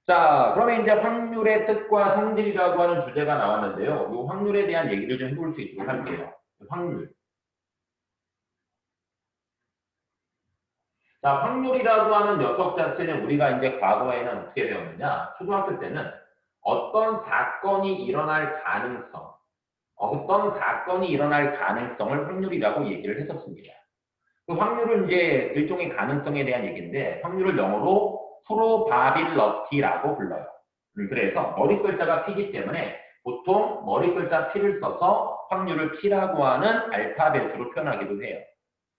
자, 그러면 이제 확률의 뜻과 성질이라고 하는 주제가 나왔는데요. 이 확률에 대한 얘기를 좀 해볼 수 있도록 할게요. 확률. 자, 확률이라고 하는 녀석 자체는 우리가 이제 과거에는 어떻게 배웠느냐? 초등학교 때는 어떤 사건이 일어날 가능성, 어떤 사건이 일어날 가능성을 확률이라고 얘기를 했었습니다. 그 확률은 이제 일종의 가능성에 대한 얘기인데 확률을 영어로 프로바빌러티라고 불러요. 그래서 머리 글자가 P이기 때문에 보통 머리 글자 P를 써서 확률을 P라고 하는 알파벳으로 표현하기도 해요.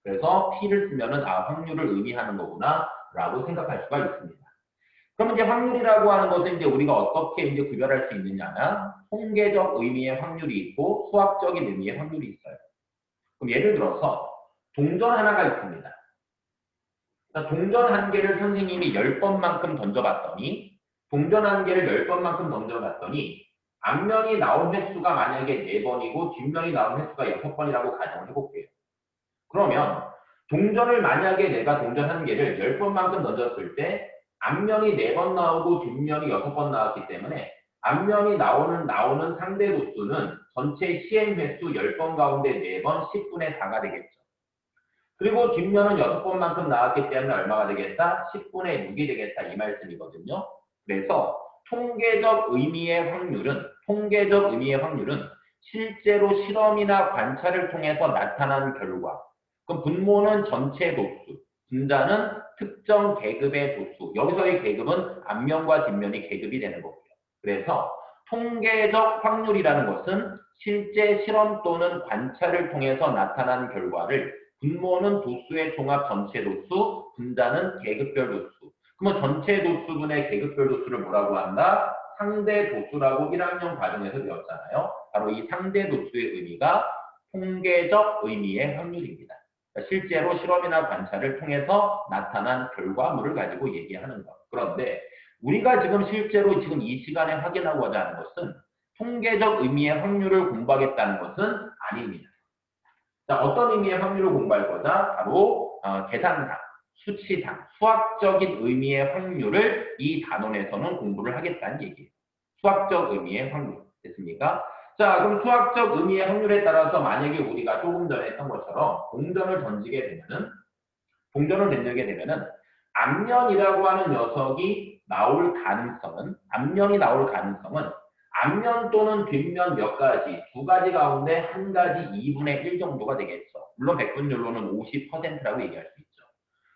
그래서 P를 쓰면은 확률을 의미하는 거구나 라고 생각할 수가 있습니다. 그럼 이제 확률이라고 하는 것은 이제 우리가 어떻게 이제 구별할 수 있느냐면 통계적 의미의 확률이 있고 수학적인 의미의 확률이 있어요. 그럼 예를 들어서 동전 하나가 있습니다. 그러니까 동전 한 개를 선생님이 10번만큼 던져봤더니 동전 한 개를 10번만큼 던져봤더니 앞면이 나온 횟수가 만약에 4번이고 뒷면이 나온 횟수가 6번이라고 가정을 해볼게요. 그러면 동전을 만약에 내가 동전 한 개를 10번만큼 던졌을 때 앞면이 4번 나오고 뒷면이 6번 나왔기 때문에 앞면이 나오는 상대 도수는 전체 시행 횟수 10번 가운데 4번 10분의 4가 되겠죠. 그리고 뒷면은 6번만큼 나왔기 때문에 얼마가 되겠다? 10분의 6이 되겠다 이 말씀이거든요. 그래서 통계적 의미의 확률은 실제로 실험이나 관찰을 통해서 나타난 결과. 그럼 분모는 전체 도수, 분자는 특정 계급의 도수. 여기서의 계급은 앞면과 뒷면이 계급이 되는 거고요. 그래서 통계적 확률이라는 것은 실제 실험 또는 관찰을 통해서 나타난 결과를 분모는 도수의 종합 전체 도수, 분자는 계급별 도수. 그러면 전체 도수분의 계급별 도수를 뭐라고 한다? 상대 도수라고 1학년 과정에서 배웠잖아요. 바로 이 상대 도수의 의미가 통계적 의미의 확률입니다. 그러니까 실제로 실험이나 관찰을 통해서 나타난 결과물을 가지고 얘기하는 것. 그런데 우리가 실제로 이 시간에 확인하고자 하는 것은 통계적 의미의 확률을 공부하겠다는 것은 아닙니다. 자, 어떤 의미의 확률을 공부할 거다? 바로 계산상, 수치상, 수학적인 의미의 확률을 이 단원에서는 공부를 하겠다는 얘기예요. 수학적 의미의 확률. 됐습니까? 자, 그럼 수학적 의미의 확률에 따라서 만약에 우리가 조금 전에 했던 것처럼 동전을 던지게 되면은 앞면이라고 하는 녀석이 앞면이 나올 가능성은 앞면 또는 뒷면 몇 가지, 두 가지 가운데 한 가지 2분의 1 정도가 되겠죠. 물론 백분율로는 50%라고 얘기할 수 있죠.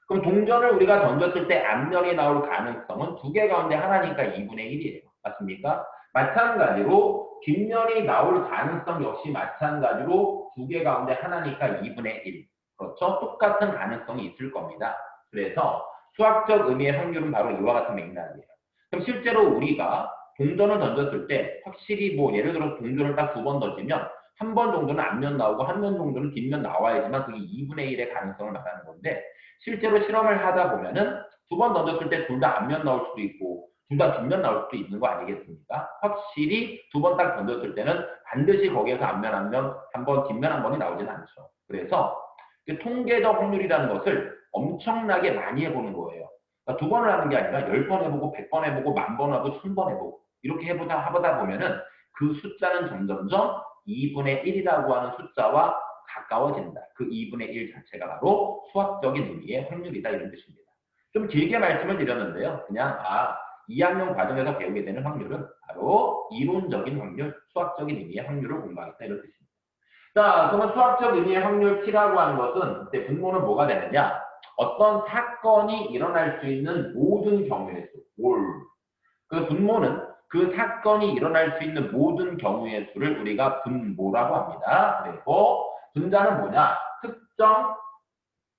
그럼 동전을 우리가 던졌을 때 앞면이 나올 가능성은 두 개 가운데 하나니까 2분의 1이에요. 맞습니까? 마찬가지로 뒷면이 나올 가능성 역시 마찬가지로 두 개 가운데 하나니까 2분의 1. 그렇죠? 똑같은 가능성이 있을 겁니다. 그래서 수학적 의미의 확률은 바로 이와 같은 맥락이에요. 그럼 실제로 우리가 동전을 던졌을 때 확실히 예를 들어 동전을 딱 2번 던지면 한 번 정도는 앞면 나오고 한 번 정도는 뒷면 나와야지만 그게 2분의 1의 가능성을 말하는 건데 실제로 실험을 하다 보면은 2번 던졌을 때 둘 다 앞면 나올 수도 있고 둘 다 뒷면 나올 수도 있는 거 아니겠습니까? 확실히 2번 딱 던졌을 때는 반드시 거기에서 앞면 한 번, 뒷면 한 번이 나오지는 않죠. 그래서 통계적 확률이라는 것을 엄청나게 많이 해보는 거예요. 그러니까 2번을 하는 게 아니라 10번 해보고 100번 해보고 10,000번 하고 1000번 해보고 이렇게 하다 보면은 그 숫자는 점점점 2분의 1이라고 하는 숫자와 가까워진다. 그 2분의 1 자체가 바로 수학적인 의미의 확률이다 이런 뜻입니다. 좀 길게 말씀을 드렸는데요. 그냥 2학년 과정에서 배우게 되는 확률은 바로 이론적인 확률, 수학적인 의미의 확률을 공부하겠다 이런 뜻입니다. 자, 그러면 수학적 의미의 확률 T라고 하는 것은 그때 분모는 뭐가 되느냐? 어떤 사건이 일어날 수 있는 모든 경우의 수, 그 분모는 그 사건이 일어날 수 있는 모든 경우의 수를 우리가 분모라고 합니다. 그리고 분자는 뭐냐?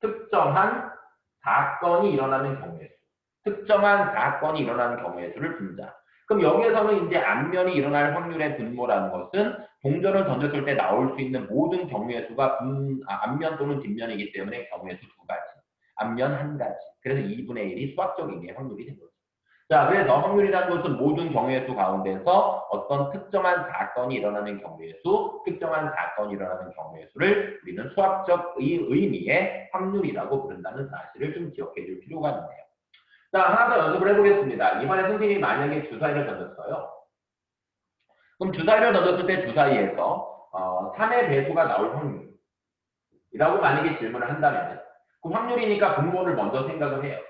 특정한 사건이 일어나는 경우의 수. 특정한 사건이 일어나는 경우의 수를 분자. 그럼 여기에서는 이제 앞면이 일어날 확률의 분모라는 것은 동전을 던졌을 때 나올 수 있는 모든 경우의 수가 앞면 또는 뒷면이기 때문에 경우의 수 두 가지. 앞면 한 가지. 그래서 2분의 1이 수학적 의미의 확률이 된 거죠. 자, 그래서 확률이라는 것은 모든 경우의 수 가운데서 어떤 특정한 사건이 일어나는 경우의 수, 특정한 사건이 일어나는 경우의 수를 우리는 수학적 의미의 확률이라고 부른다는 사실을 좀 기억해 줄 필요가 있네요. 자, 하나 더 연습을 해보겠습니다. 이번에 선생님이 만약에 주사위를 던졌어요. 그럼 주사위를 던졌을 때 주사위에서 3의 배수가 나올 확률이라고 만약에 질문을 한다면 그 확률이니까 분모를 먼저 생각을 해요.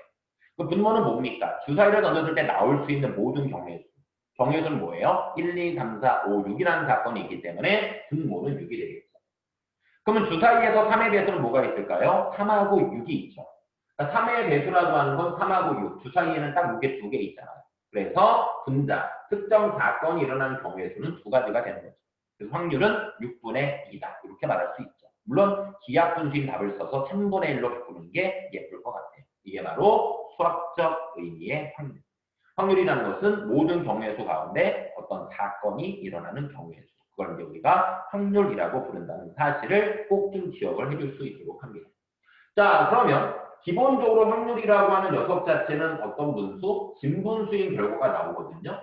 그 분모는 뭡니까? 주사위를 던졌을 때 나올 수 있는 모든 경우의 수. 경우의 수는 뭐예요? 1, 2, 3, 4, 5, 6이라는 사건이 있기 때문에 분모는 6이 되겠죠. 그러면 주사위에서 3의 배수는 뭐가 있을까요? 3하고 6이 있죠. 그러니까 3의 배수라고 하는 건 3하고 6. 주사위에는 딱 이게 두 개 있잖아요. 그래서 분자, 특정 사건이 일어나는 경우의 수는 두 가지가 되는 거죠. 그래서 확률은 6분의 2다. 이렇게 말할 수 있죠. 물론 기하분수인 답을 써서 3분의 1로 바꾸는 게 예쁠 것 같아요. 이게 바로 수학적 의미의 확률. 확률이라는 것은 모든 경우의 수 가운데 어떤 사건이 일어나는 경우의 수. 그걸 이제 우리가 확률이라고 부른다는 사실을 꼭 좀 기억을 해줄 수 있도록 합니다. 자, 그러면 기본적으로 확률이라고 하는 녀석 자체는 어떤 분수? 진분수인 결과가 나오거든요.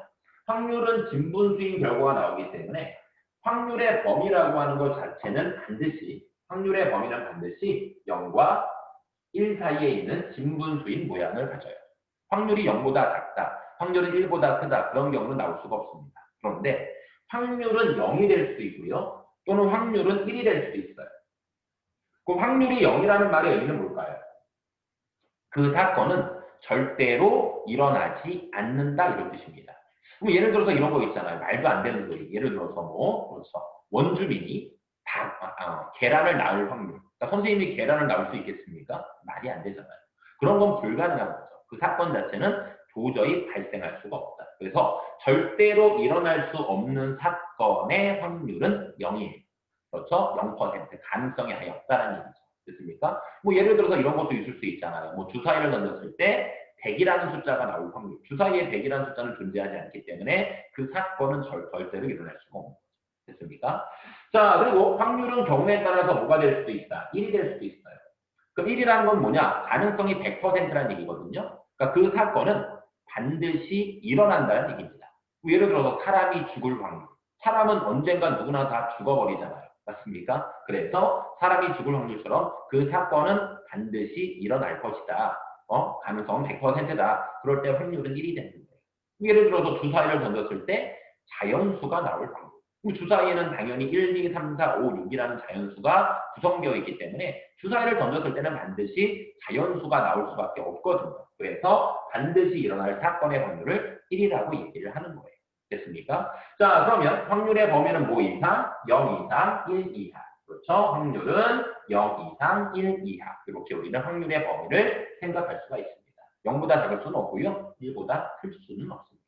확률은 진분수인 결과가 나오기 때문에 확률의 범위라고 하는 것 자체는 반드시 확률의 범위는 반드시 0과 1 사이에 있는 진분수인 모양을 가져요. 확률이 0보다 작다, 확률은 1보다 크다 그런 경우는 나올 수가 없습니다. 그런데 확률은 0이 될 수도 있고요. 또는 확률은 1이 될 수도 있어요. 그럼 확률이 0이라는 말의 의미는 뭘까요? 그 사건은 절대로 일어나지 않는다 이런 뜻입니다. 그럼 예를 들어서 이런 거 있잖아요. 말도 안 되는 소리. 예를 들어서 그렇죠. 원주민이 계란을 낳을 확률. 그러니까 선생님이 계란을 낳을 수 있겠습니까? 말이 안 되잖아요. 그런 건 불가능한 거죠. 그 사건 자체는 도저히 발생할 수가 없다. 그래서 절대로 일어날 수 없는 사건의 확률은 0이에요. 그렇죠? 0% 가능성이 아예 없다는 얘기죠. 됐습니까? 뭐 예를 들어서 이런 것도 있을 수 있잖아요. 뭐 주사위를 던졌을 때 100이라는 숫자가 나올 확률. 주사위에 100이라는 숫자는 존재하지 않기 때문에 그 사건은 절대로 일어날 수가 없는 거죠. 됐습니까? 자, 그리고 확률은 경우에 따라서 뭐가 될 수도 있다. 1이 될 수도 있어요. 그럼 1이라는 건 뭐냐? 가능성이 100%라는 얘기거든요. 그러니까 그 사건은 반드시 일어난다는 얘기입니다. 예를 들어서 사람이 죽을 확률. 사람은 언젠가 누구나 다 죽어버리잖아요. 맞습니까? 그래서 사람이 죽을 확률처럼 그 사건은 반드시 일어날 것이다. 가능성은 100%다. 그럴 때 확률은 1이 되는 거예요. 예를 들어서 주사위를 던졌을 때 자연수가 나올 확률. 주사위에는 당연히 1, 2, 3, 4, 5, 6이라는 자연수가 구성되어 있기 때문에 주사위를 던졌을 때는 반드시 자연수가 나올 수밖에 없거든요. 그래서 반드시 일어날 사건의 확률을 1이라고 얘기를 하는 거예요. 됐습니까? 자, 그러면 확률의 범위는 뭐 이상? 0 이상, 1 이하. 그렇죠? 확률은 0 이상, 1 이하. 이렇게 우리는 확률의 범위를 생각할 수가 있습니다. 0보다 작을 수는 없고요. 1보다 클 수는 없습니다.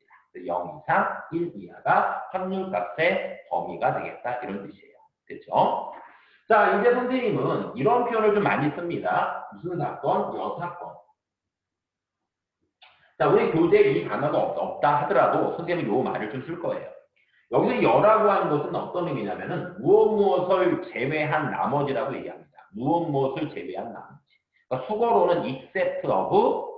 0 이상, 1 이하가 확률값의 범위가 되겠다. 이런 뜻이에요. 됐죠? 자, 이제 선생님은 이런 표현을 좀 많이 씁니다. 무슨 사건? 여사건. 자, 우리 교재에 이 단어가 없다 하더라도 선생님은 요 말을 좀 쓸 거예요. 여기서 여라고 하는 것은 어떤 의미냐면은 무엇을 제외한 나머지라고 얘기합니다. 무엇을 제외한 나머지. 그러니까 수거로는 except of,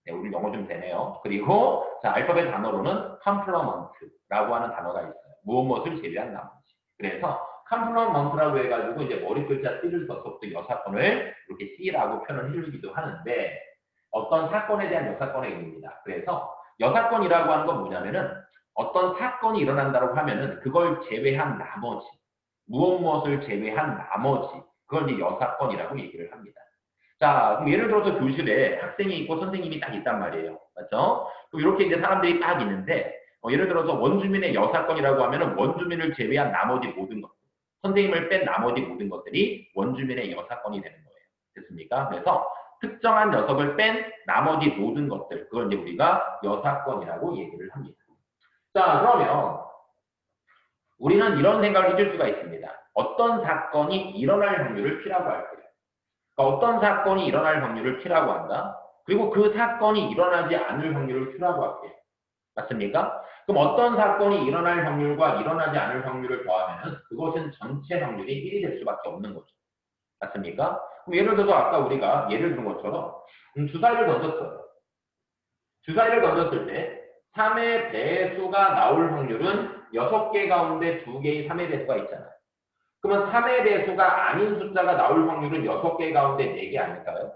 네, 우리 영어 좀 되네요. 그리고 자, 알파벳 단어로는 complement라고 하는 단어가 있어요. 무엇을 제외한 나머지. 그래서 complement라고 해가지고 이제 머리 글자 C를 써서 또 여사건을 이렇게 C라고 표현을 해주기도 하는데 어떤 사건에 대한 여사건의 의미입니다. 그래서 여사건이라고 하는 건 뭐냐면은 어떤 사건이 일어난다고 하면은 그걸 제외한 나머지, 무엇을 제외한 나머지, 그걸 이제 여사건이라고 얘기를 합니다. 자, 그럼 예를 들어서 교실에 학생이 있고 선생님이 딱 있단 말이에요. 맞죠? 그럼 이렇게 이제 사람들이 딱 있는데, 예를 들어서 원주민의 여사건이라고 하면은 원주민을 제외한 나머지 모든 것들, 선생님을 뺀 나머지 모든 것들이 원주민의 여사건이 되는 거예요. 됐습니까? 그래서 특정한 녀석을 뺀 나머지 모든 것들, 그걸 이제 우리가 여사건이라고 얘기를 합니다. 자, 그러면 우리는 이런 생각을 해줄 수가 있습니다. 어떤 사건이 일어날 확률을 P라고 할게요. 그러니까 어떤 사건이 일어날 확률을 P라고 한다. 그리고 그 사건이 일어나지 않을 확률을 Q라고 할게요. 맞습니까? 그럼 어떤 사건이 일어날 확률과 일어나지 않을 확률을 더하면 그것은 전체 확률이 1이 될 수밖에 없는 거죠. 맞습니까? 그럼 예를 들어서 아까 우리가 예를 든 것처럼 주사위를 던졌어요. 주사위를 던졌을 때 3의 배수가 나올 확률은 6개 가운데 2개의 3의 배수가 있잖아요. 그러면 3의 배수가 아닌 숫자가 나올 확률은 6개 가운데 4개 아닐까요?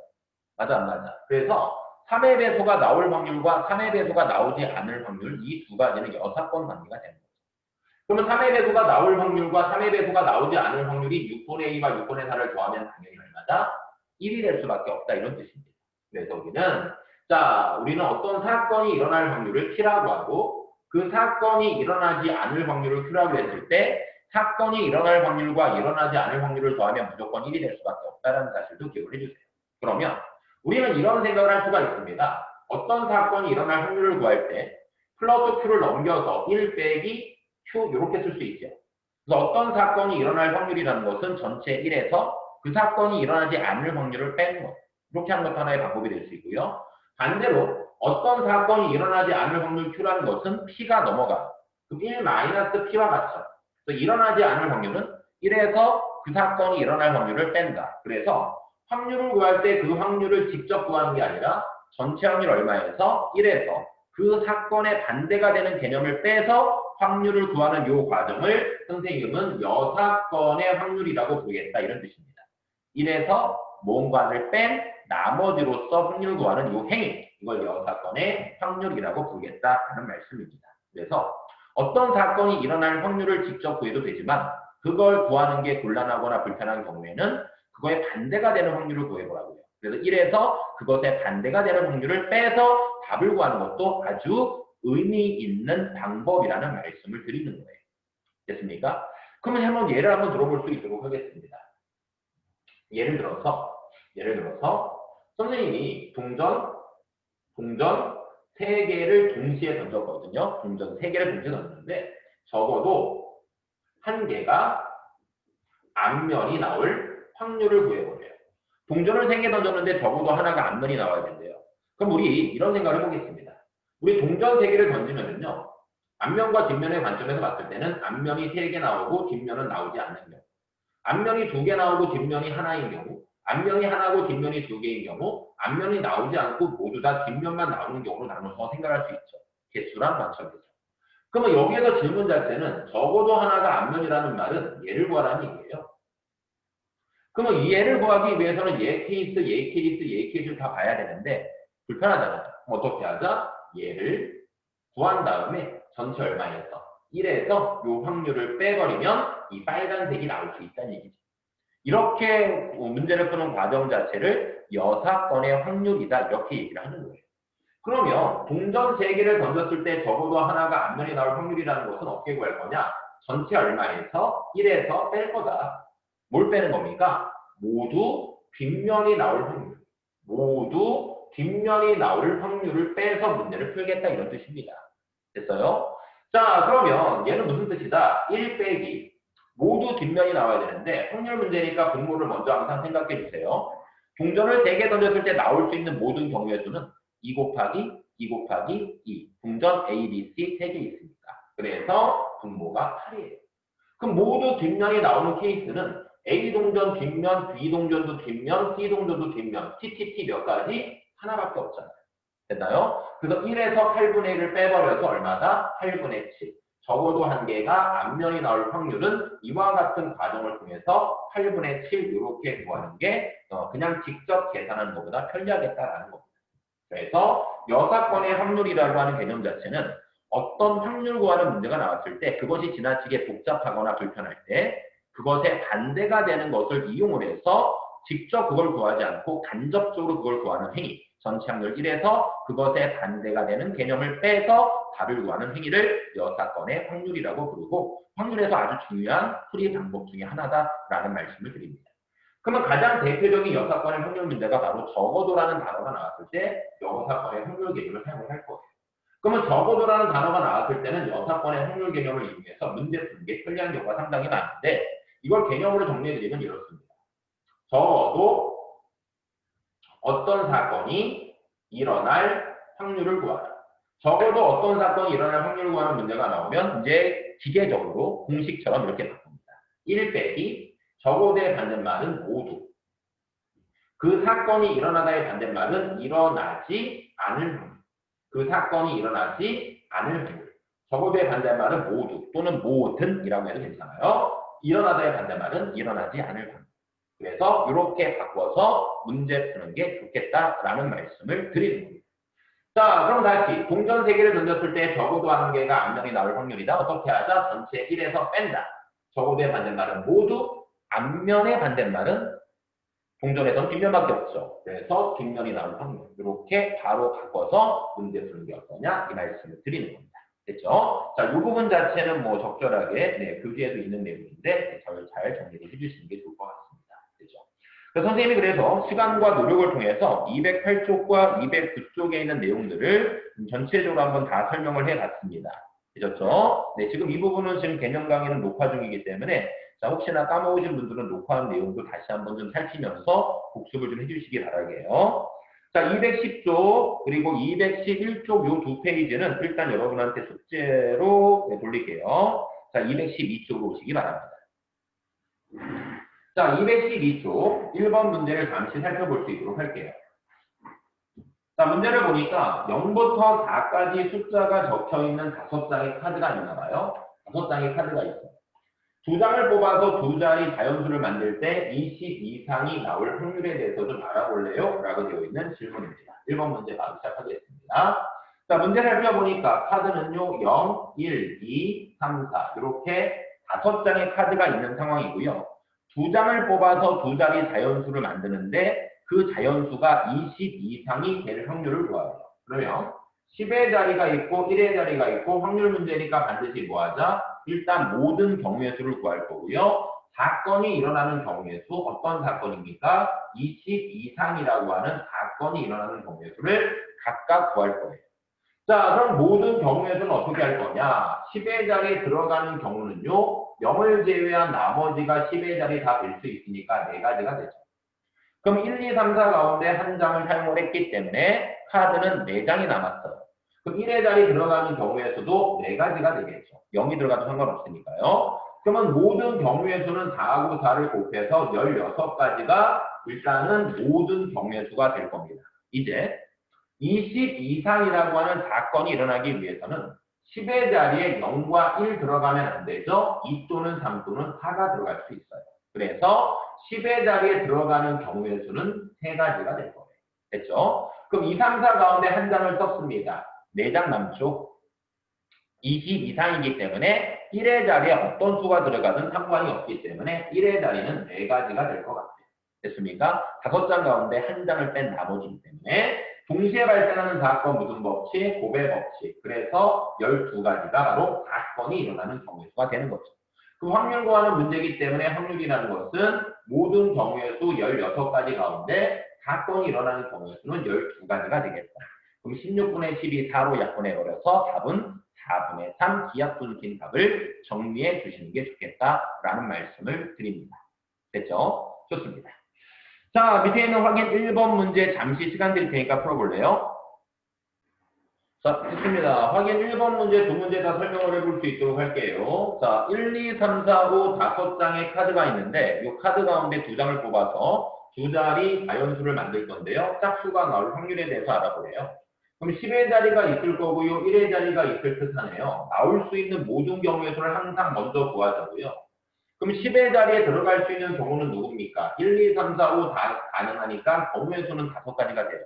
맞아 안 맞아? 그래서 3의 배수가 나올 확률과 3의 배수가 나오지 않을 확률, 이 두 가지는 여사건 관계가 되는 거죠. 그러면 3의 배수가 나올 확률과 3의 배수가 나오지 않을 확률이 6분의 2와 6분의 4를 더하면 당연히 얼마다? 1이 될 수밖에 없다, 이런 뜻입니다. 그래서 우리는 어떤 사건이 일어날 확률을 T라고 하고, 그 사건이 일어나지 않을 확률을 Q라고 했을 때 사건이 일어날 확률과 일어나지 않을 확률을 더하면 무조건 1이 될 수밖에 없다는 사실도 기억을 해주세요. 그러면 우리는 이런 생각을 할 수가 있습니다. 어떤 사건이 일어날 확률을 구할 때 플러스 Q를 넘겨서 1 빼기 Q 이렇게 쓸 수 있죠. 그래서 어떤 사건이 일어날 확률이라는 것은 전체 1에서 그 사건이 일어나지 않을 확률을 빼는 것. 이렇게 하는 것도 하나의 방법이 될 수 있고요. 반대로 어떤 사건이 일어나지 않을 확률 Q라는 것은 P가 넘어가. 그럼 1-P와 같죠. 그래서 일어나지 않을 확률은 1에서 그 사건이 일어날 확률을 뺀다. 그래서 확률을 구할 때 그 확률을 직접 구하는 게 아니라 전체 확률 얼마에서 1에서 그 사건의 반대가 되는 개념을 빼서 확률을 구하는 이 과정을 선생님은 여사건의 확률이라고 부르겠다, 이런 뜻입니다. 1에서 뭔가를 뺀 나머지로서 확률 구하는 이 행위, 이걸 여사건의 확률이라고 부르겠다는 말씀입니다. 그래서 어떤 사건이 일어날 확률을 직접 구해도 되지만 그걸 구하는 게 곤란하거나 불편한 경우에는 그거에 반대가 되는 확률을 구해보라고요. 그래서 1에서 그것에 반대가 되는 확률을 빼서 답을 구하는 것도 아주 의미 있는 방법이라는 말씀을 드리는 거예요. 됐습니까? 그러면 한번 예를 한번 들어볼 수 있도록 하겠습니다. 예를 들어서 선생님이 동전 3개를 동시에 던졌거든요. 동전 3개를 동시에 던졌는데 적어도 한 개가 앞면이 나올 확률을 구해보래요. 동전을 3개 던졌는데 적어도 하나가 앞면이 나와야 된대요. 그럼 우리 이런 생각을 해보겠습니다. 우리 동전 3개를 던지면은요, 앞면과 뒷면의 관점에서 봤을 때는 앞면이 3개 나오고 뒷면은 나오지 않는 경우, 앞면이 2개 나오고 뒷면이 하나인 경우, 앞면이 하나고 뒷면이 2개인 경우, 앞면이 나오지 않고 모두 다 뒷면만 나오는 경우로 나눠서 생각할 수 있죠. 개수랑 관점에서. 그러면 여기에서 질문 자체는 적어도 하나가 앞면이라는 말은 얘를 구하라는 얘기예요. 그러면 이 얘를 구하기 위해서는 얘 케이스를 다 봐야 되는데 불편하잖아요. 그럼 어떻게 하자? 얘를 구한 다음에 전체 얼마에서 1에서 이 확률을 빼버리면 이 빨간색이 나올 수 있다는 얘기죠. 이렇게 문제를 푸는 과정 자체를 여사건의 확률이다, 이렇게 얘기를 하는 거예요. 그러면 동전 3개를 던졌을 때 적어도 하나가 앞면이 나올 확률이라는 것은 어떻게 구할 거냐? 전체 얼마에서 1에서 뺄 거다. 뭘 빼는 겁니까? 모두 뒷면이 나올 확률. 모두 뒷면이 나올 확률을 빼서 문제를 풀겠다, 이런 뜻입니다. 됐어요? 자, 그러면 얘는 무슨 뜻이다? 1 빼기 모두 뒷면이 나와야 되는데 확률 문제니까 분모를 먼저 항상 생각해 주세요. 동전을 3개 던졌을 때 나올 수 있는 모든 경우의 수는 2 곱하기 2 곱하기 2. 동전 A, B, C 3개 있으니까. 그래서 분모가 8이에요. 그럼 모두 뒷면이 나오는 케이스는 A 동전 뒷면, B 동전도 뒷면, C 동전도 뒷면, TTT 몇 가지? 하나밖에 없잖아요. 됐나요? 그래서 1에서 8분의 1을 빼버려서 얼마다? 8분의 7. 적어도 한 개가 앞면이 나올 확률은 이와 같은 과정을 통해서 8분의 7 이렇게 구하는 게 그냥 직접 계산하는 것보다 편리하겠다라는 겁니다. 그래서 여사건의 확률이라고 하는 개념 자체는 어떤 확률 구하는 문제가 나왔을 때 그것이 지나치게 복잡하거나 불편할 때 그것에 반대가 되는 것을 이용을 해서 직접 그걸 구하지 않고 간접적으로 그걸 구하는 행위, 전체 확률 1에서 그것에 반대가 되는 개념을 빼서 답을 구하는 행위를 여사건의 확률이라고 부르고 확률에서 아주 중요한 풀이 방법 중에 하나다라는 말씀을 드립니다. 그러면 가장 대표적인 여사건의 확률 문제가 바로 적어도라는 단어가 나왔을 때 여사건의 확률 개념을 사용을 할 거예요. 그러면 적어도라는 단어가 나왔을 때는 여사건의 확률 개념을 이용해서 문제 푸는 게 편리한 경우가 상당히 많은데 이걸 개념으로 정리해드리면 이렇습니다. 적어도 어떤 사건이 일어날 확률을 구하라. 적어도 어떤 사건이 일어날 확률을 구하는 문제가 나오면 이제 기계적으로 공식처럼 이렇게 바꿉니다. 1 빼기 적어도의 반대말은 모두. 그 사건이 일어나다의 반대말은 일어나지 않을 확률. 그 사건이 일어나지 않을 확률. 적어도의 반대말은 모두 또는 모든이라고 해도 괜찮아요. 일어나다의 반대말은 일어나지 않을 확률. 그래서 이렇게 바꿔서 문제 푸는 게 좋겠다라는 말씀을 드리는 겁니다. 자, 그럼 다시 동전 3개를 던졌을 때 적어도 1개가 앞면이 나올 확률이다. 어떻게 하자? 전체 1에서 뺀다. 적어도의 반대말은 모두, 앞면의 반대말은 동전에서는 뒷면밖에 없죠. 그래서 뒷면이 나올 확률. 이렇게 바로 바꿔서 문제 푸는 게 어떠냐? 이 말씀을 드리는 겁니다. 됐죠? 자, 이 부분 자체는 뭐 적절하게 교재에도 있는 내용인데 잘 정리를 해주시는 게 좋을 것 같습니다. 됐죠? 선생님이 그래서 시간과 노력을 통해서 208쪽과 209쪽에 있는 내용들을 전체적으로 한번 다 설명을 해봤습니다. 되셨죠? 네, 지금 이 부분은 지금 개념 강의는 녹화 중이기 때문에 자, 혹시나 까먹으신 분들은 녹화한 내용도 다시 한번 좀 살피면서 복습을 좀 해주시기 바라게요. 자, 210쪽 그리고 211쪽 요 두 페이지는 일단 여러분한테 숙제로 돌릴게요. 자, 212쪽으로 오시기 바랍니다. 자, 212쪽 1번 문제를 잠시 살펴볼 수 있도록 할게요. 자, 문제를 보니까 0부터 4까지 숫자가 적혀있는 5장의 카드가 있나 봐요. 5장의 카드가 있어요. 2장을 뽑아서 2자리 자연수를 만들 때 20 이상이 나올 확률에 대해서 좀 알아볼래요? 라고 되어 있는 질문입니다. 1번 문제 바로 시작하겠습니다. 자, 문제 살펴보니까 카드는요, 0, 1, 2, 3, 4 이렇게 5장의 카드가 있는 상황이고요. 2장을 뽑아서 2자리 자연수를 만드는데 그 자연수가 20 이상이 될 확률을 구하래요. 그러면 10의 자리가 있고 1의 자리가 있고 확률 문제니까 반드시 뭐 하자? 일단 모든 경우의 수를 구할 거고요. 사건이 일어나는 경우의 수, 어떤 사건입니까? 20 이상이라고 하는 사건이 일어나는 경우의 수를 각각 구할 거예요. 자, 그럼 모든 경우의 수는 어떻게 할 거냐? 10의 자리에 들어가는 경우는요. 0을 제외한 나머지가 10의 자리 다 될 수 있으니까 4가지가 되죠. 그럼 1, 2, 3, 4 가운데 한 장을 사용을 했기 때문에 카드는 4장이 남았어요. 그럼 1의 자리 들어가는 경우의 수도 4가지가 되겠죠. 0이 들어가도 상관없으니까요. 그러면 모든 경우의 수는 4하고 4를 곱해서 16가지가 일단은 모든 경우의 수가 될 겁니다. 이제 20 이상이라고 하는 사건이 일어나기 위해서는 10의 자리에 0과 1 들어가면 안 되죠. 2 또는 3 또는 4가 들어갈 수 있어요. 그래서 10의 자리에 들어가는 경우의 수는 3가지가 될 거예요. 됐죠? 그럼 2, 3, 4 가운데 한 장을 썼습니다. 4장 남죠? 20 이상이기 때문에 1의 자리에 어떤 수가 들어가든 상관이 없기 때문에 1의 자리는 4가지가 될 것 같아요. 됐습니까? 5장 가운데 한 장을 뺀 나머지이기 때문에 동시에 발생하는 사건 무슨 법칙? 고배 법칙. 그래서 12가지가 바로 사건이 일어나는 경우의 수가 되는 거죠. 그 확률 구하는 문제이기 때문에 확률이라는 것은 모든 경우의 수 16가지 가운데 사건이 일어나는 경우의 수는 12가지가 되겠다. 그럼 16분의 12, 4로 약분해버려서 답은 4분의 3 기하분긴 답을 정리해 주시는 게 좋겠다라는 말씀을 드립니다. 됐죠? 좋습니다. 자, 밑에 있는 확인 1번 문제 잠시 시간 드릴 테니까 풀어볼래요? 자, 됐습니다. 확인 1번 문제, 2문제 다 설명을 해볼 수 있도록 할게요. 자, 1, 2, 3, 4, 5, 5장의 카드가 있는데 이 카드 가운데 2장을 뽑아서 2자리 자연수를 만들 건데요. 짝수가 나올 확률에 대해서 알아보래요. 그럼 10의 자리가 있을 거고요. 1의 자리가 있을 듯하네요. 나올 수 있는 모든 경우의 수를 항상 먼저 구하자고요. 그럼 10의 자리에 들어갈 수 있는 경우는 누굽니까? 1, 2, 3, 4, 5 다 가능하니까 경우의 수는 5가지가 돼요.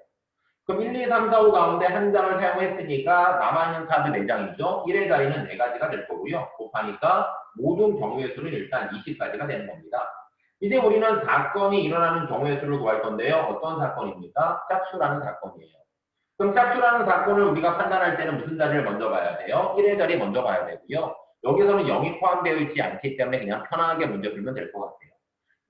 그럼 1, 2, 3, 4, 5 가운데 한 장을 사용했으니까 남아있는 카드 4장이죠. 1의 자리는 4가지가 될 거고요. 곱하니까 모든 경우의 수는 일단 20가지가 되는 겁니다. 이제 우리는 사건이 일어나는 경우의 수를 구할 건데요. 어떤 사건입니까? 짝수라는 사건이에요. 그럼 짝수라는 사건을 우리가 판단할 때는 무슨 자리를 먼저 봐야 돼요? 1의 자리 먼저 봐야 되고요. 여기서는 0이 포함되어 있지 않기 때문에 그냥 편하게 문제 풀면 될 것 같아요.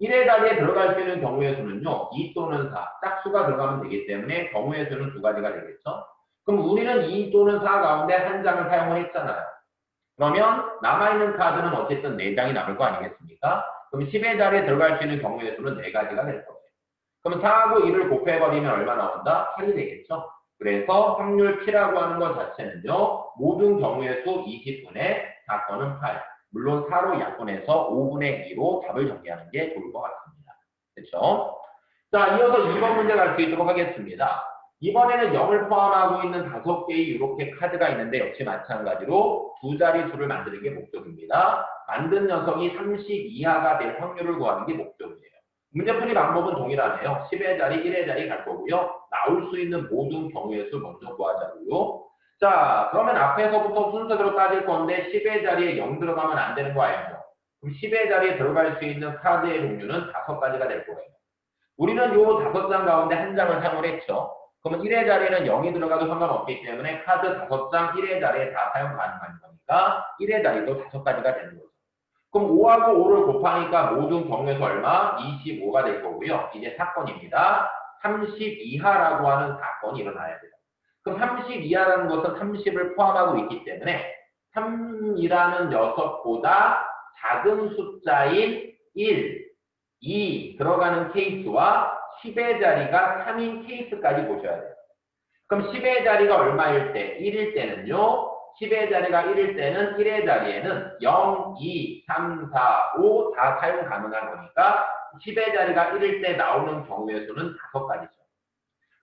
1의 자리에 들어갈 수 있는 경우의 수는요. 2 또는 4, 짝수가 들어가면 되기 때문에 경우의 수는 2가지가 되겠죠. 그럼 우리는 2 또는 4 가운데 한 장을 사용을 했잖아요. 그러면 남아있는 카드는 어쨌든 4장이 남을 거 아니겠습니까? 그럼 10의 자리에 들어갈 수 있는 경우의 수는 4가지가 될 거예요. 그럼 4하고 2를 곱해버리면 얼마 나온다? 8이 되겠죠. 그래서 확률 P라고 하는 것 자체는요. 모든 경우의 수 20분의 사건은 8. 물론 4로 약분해서 5분의 2로 답을 정리하는 게 좋을 것 같습니다. 그렇죠? 자, 이어서 2번 문제 갈 수 있도록 하겠습니다. 이번에는 0을 포함하고 있는 5개의 이렇게 카드가 있는데 역시 마찬가지로 2자리 수를 만드는 게 목적입니다. 만든 녀석이 30 이하가 될 확률을 구하는 게 목적이에요. 문제풀이 방법은 동일하네요. 10의 자리, 1의 자리 갈 거고요. 나올 수 있는 모든 경우의 수 먼저 구하자고요. 자, 그러면 앞에서부터 순서대로 따질 건데 10의 자리에 0 들어가면 안 되는 거 알죠? 그럼 10의 자리에 들어갈 수 있는 카드의 종류는 5가지가 될 거예요. 우리는 요 5장 가운데 한 장을 사용을 했죠. 그러면 1의 자리에는 0이 들어가도 상관없기 때문에 카드 5장 1의 자리에 다 사용 가능한 거니까 1의 자리도 5가지가 되는 거죠. 그럼 5하고 5를 곱하니까 모든 경우에서 얼마? 25가 될 거고요. 이제 사건입니다. 30 이하라고 하는 사건이 일어나야 돼요. 그럼 30 이하라는 것은 30을 포함하고 있기 때문에 3이라는 녀석보다 작은 숫자인 1, 2 들어가는 케이스와 10의 자리가 3인 케이스까지 보셔야 돼요. 그럼 10의 자리가 얼마일 때? 1일 때는요. 10의 자리가 1일 때는 1의 자리에는 0, 2, 3, 4, 5 다 사용 가능한 거니까 10의 자리가 1일 때 나오는 경우의 수는 5가지죠.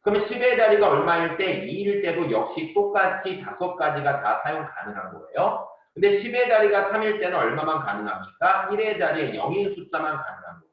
그러면 10의 자리가 얼마일 때? 2일 때도 역시 똑같이 5가지가 다 사용 가능한 거예요. 근데 10의 자리가 3일 때는 얼마만 가능합니까? 1의 자리에 0인 숫자만 가능한 거예요.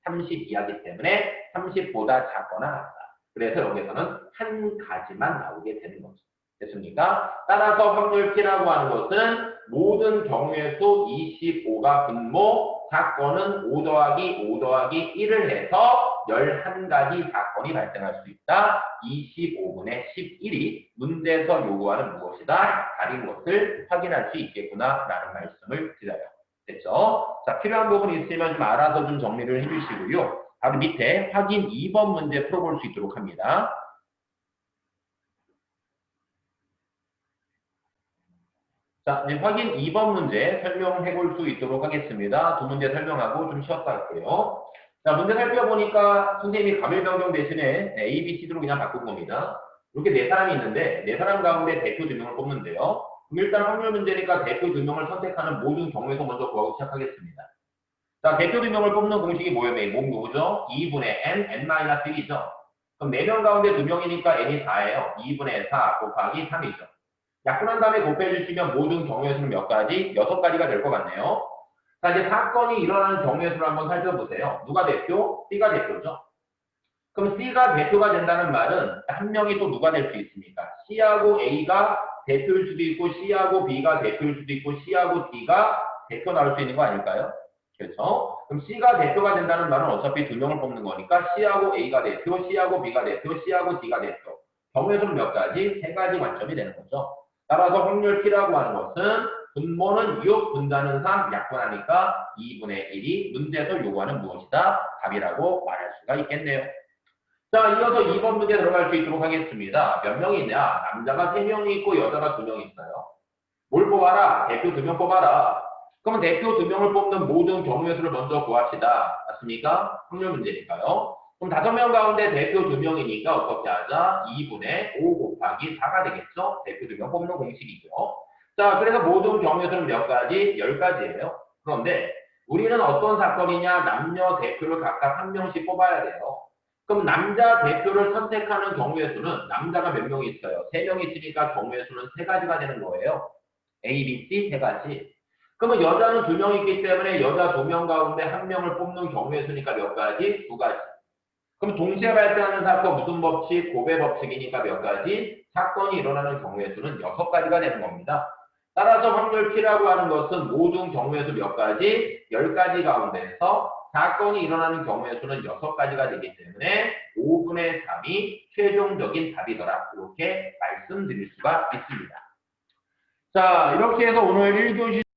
30 이하기 때문에 30보다 작거나 같다. 그래서 여기서는 한 가지만 나오게 되는 거죠. 됐습니까? 따라서 확률 T라고 하는 것은 모든 경우의 수 25가 분모, 사건은 5 더하기 5 더하기 1을 해서 11가지 사건이 발생할 수 있다. 25분의 11이 문제에서 요구하는 무엇이다? 다른 것을 확인할 수 있겠구나 라는 말씀을 드려요. 됐죠? 자, 필요한 부분이 있으면 좀 알아서 좀 정리를 해주시고요. 바로 밑에 확인 2번 문제 풀어볼 수 있도록 합니다. 자, 이제 확인 2번 문제 설명해 볼 수 있도록 하겠습니다. 두 문제 설명하고 좀 쉬었다 할게요. 자, 문제 살펴보니까 선생님이 가밀 변경 대신에 A, B, C로 그냥 바꾼 겁니다. 이렇게 4사람이 있는데 4사람 가운데 대표 2명을 뽑는데요. 그럼 일단 확률 문제니까 대표 2명을 선택하는 모든 경우에서 먼저 구하고 시작하겠습니다. 자, 대표 2명을 뽑는 공식이 뭐예요? 뭐죠? 2분의 n-1이죠. 그럼 4명 가운데 2명이니까 n이 4예요. 2분의 4 곱하기 3이죠. 약분한 다음에 곱해주시면 모든 경우의 수는 몇 가지? 6가지가 될 것 같네요. 자, 이제 사건이 일어나는 경우의 수를 한번 살펴보세요. 누가 대표? C가 대표죠. 그럼 C가 대표가 된다는 말은 한 명이 또 누가 될 수 있습니까? C하고 A가 대표일 수도 있고 C하고 B가 대표일 수도 있고 C하고 D가 대표 나올 수 있는 거 아닐까요? 그렇죠? 그럼 C가 대표가 된다는 말은 어차피 2명을 뽑는 거니까 C하고 A가 대표, C하고 B가 대표, C하고 D가 대표. 경우의 수는 몇 가지? 3가지 관점이 되는 거죠. 따라서 확률 T라고 하는 것은 분모는 6, 분자는 3, 약분하니까 2분의 1이 문제에서 요구하는 무엇이다? 답이라고 말할 수가 있겠네요. 자, 이어서 2번 문제 들어갈 수 있도록 하겠습니다. 몇 명이 있냐? 남자가 3명이 있고 여자가 2명이 있어요. 뭘 뽑아라? 대표 2명 뽑아라. 그러면 대표 2명을 뽑는 모든 경우의 수를 먼저 구합시다. 맞습니까? 확률 문제니까요. 그럼 5명 가운데 대표 2명이니까 어떻게 하자? 2분의 5 곱하기 4가 되겠죠? 대표 2명 뽑는 공식이죠. 자, 그래서 모든 경우의 수는 몇 가지? 10가지예요. 그런데 우리는 어떤 사건이냐? 남녀 대표를 각각 한 명씩 뽑아야 돼요. 그럼 남자 대표를 선택하는 경우의 수는 남자가 몇 명이 있어요? 3명이 있으니까 경우의 수는 3가지가 되는 거예요. A, B, C 3가지. 그러면 여자는 2명 있기 때문에 여자 2명 가운데 1명을 뽑는 경우의 수니까 몇 가지? 2가지. 그럼 동시에 발생하는 사건 무슨 법칙? 고배 법칙이니까 몇 가지? 사건이 일어나는 경우의 수는 6가지가 되는 겁니다. 따라서 확률 T라고 하는 것은 모든 경우의 수 몇 가지? 10가지 가운데에서 사건이 일어나는 경우의 수는 6가지가 되기 때문에 5분의 3이 최종적인 답이더라. 이렇게 말씀드릴 수가 있습니다. 자, 이렇게 해서 오늘 1교시